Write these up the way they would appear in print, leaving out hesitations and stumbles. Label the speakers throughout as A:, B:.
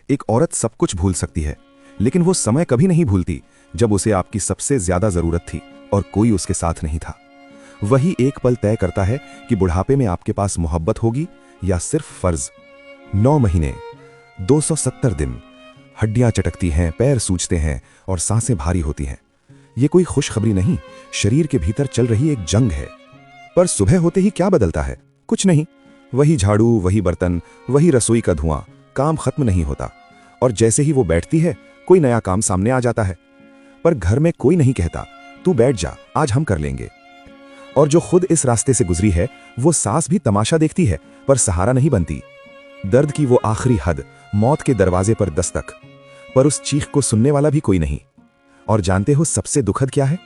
A: एक औरत सब कुछ भूल सकती है, लेकिन वो समय कभी नहीं भूलती जब उसे आपकी सबसे ज्यादा जरूरत थी और कोई उसके साथ नहीं था। वही एक पल तय करता है कि बुढ़ापे में आपके पास मोहब्बत होगी या सिर्फ फर्ज। 9 महीने, 270 दिन, हड्डियां चटकती हैं, पैर सूजते हैं और सांसें भारी होती हैं। ये कोई खुशखबरी नहीं, शरीर के भीतर चल रही एक जंग है। पर सुबह होते ही क्या बदलता है? कुछ नहीं। वही झाड़ू, वही बर्तन, वही रसोई का धुआं, काम खत्म नहीं होता। और जैसे ही वो बैठती है, कोई नया काम सामने आ जाता है। पर घर में कोई नहीं कहता, तू बैठ जा, आज हम कर लेंगे। और जो खुद इस रास्ते से गुजरी है, वो सास भी तमाशा देखती है, पर सहारा नहीं बनती। दर्द की वो आखिरी हद, मौत के दरवाजे पर दस्तक, पर उस चीख को सुनने वाला भी कोई नहीं। और जानते हो सबसे दुखद क्या है?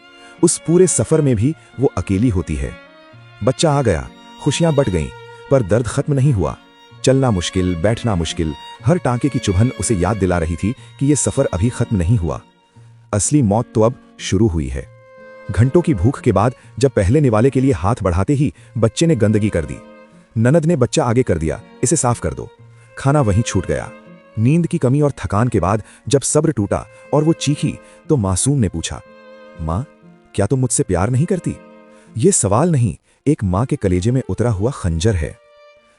A: उस पूरे सफर में भी वो अकेली होती है। बच्चा आ गया, खुशियां बट गईं, पर दर्द खत्म नहीं हुआ। चलना मुश्किल, बैठना मुश्किल, हर टांके की चुभन उसे याद दिला रही थी कि ये सफर अभी खत्म नहीं हुआ। असली मौत तो अब शुरू हुई है। घंटों की भूख के बाद जब पहले निवाले के लिए हाथ बढ़ाते ही बच्चे ने गंदगी कर दी। ननद ने बच्चा आगे कर दिया, इसे साफ कर दो। खाना वहीं छूट गया। नींद की कमी और थकान के बाद जब सब्र टूटा और वो चीखी, तो मासूम ने पूछा, माँ, क्या तुम मुझसे प्यार नहीं करती? ये सवाल नहीं, एक माँ के कलेजे में उतरा हुआ खंजर है।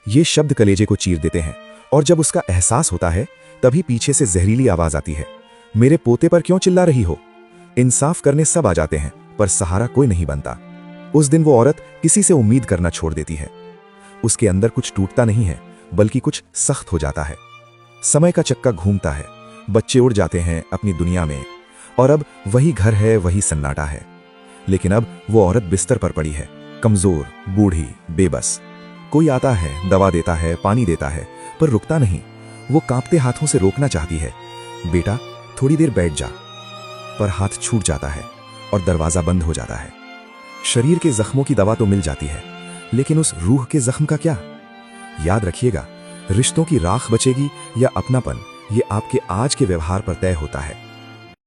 A: ये शब्द कलेजे को चीर देते हैं, और जब उसका एहसास होता है, तभी पीछे से जहरीली आवाज आती है, मेरे पोते पर क्यों चिल्ला रही हो? इंसाफ करने सब आ जाते हैं, पर सहारा कोई नहीं बनता। उस दिन वो औरत किसी से उम्मीद करना छोड़ देती है। उसके अंदर कुछ टूटता नहीं है, बल्कि कुछ सख्त हो जाता है। समय का चक्का घूमता है, बच्चे उड़ जाते हैं अपनी दुनिया में, और अब वही घर है, वही सन्नाटा है। लेकिन अब वो औरत बिस्तर पर पड़ी है, कमजोर, बूढ़ी, बेबस। कोई आता है, दवा देता है, पानी देता है, पर रुकता नहीं। वो कांपते हाथों से रोकना चाहती है, बेटा थोड़ी देर बैठ जा। पर हाथ छूट जाता है और दरवाजा बंद हो जाता है। शरीर के जख्मों की दवा तो मिल जाती है, लेकिन उस रूह के जख्म का क्या? याद रखिएगा, रिश्तों की राख बचेगी या अपनापन, ये आपके आज के व्यवहार पर तय होता है।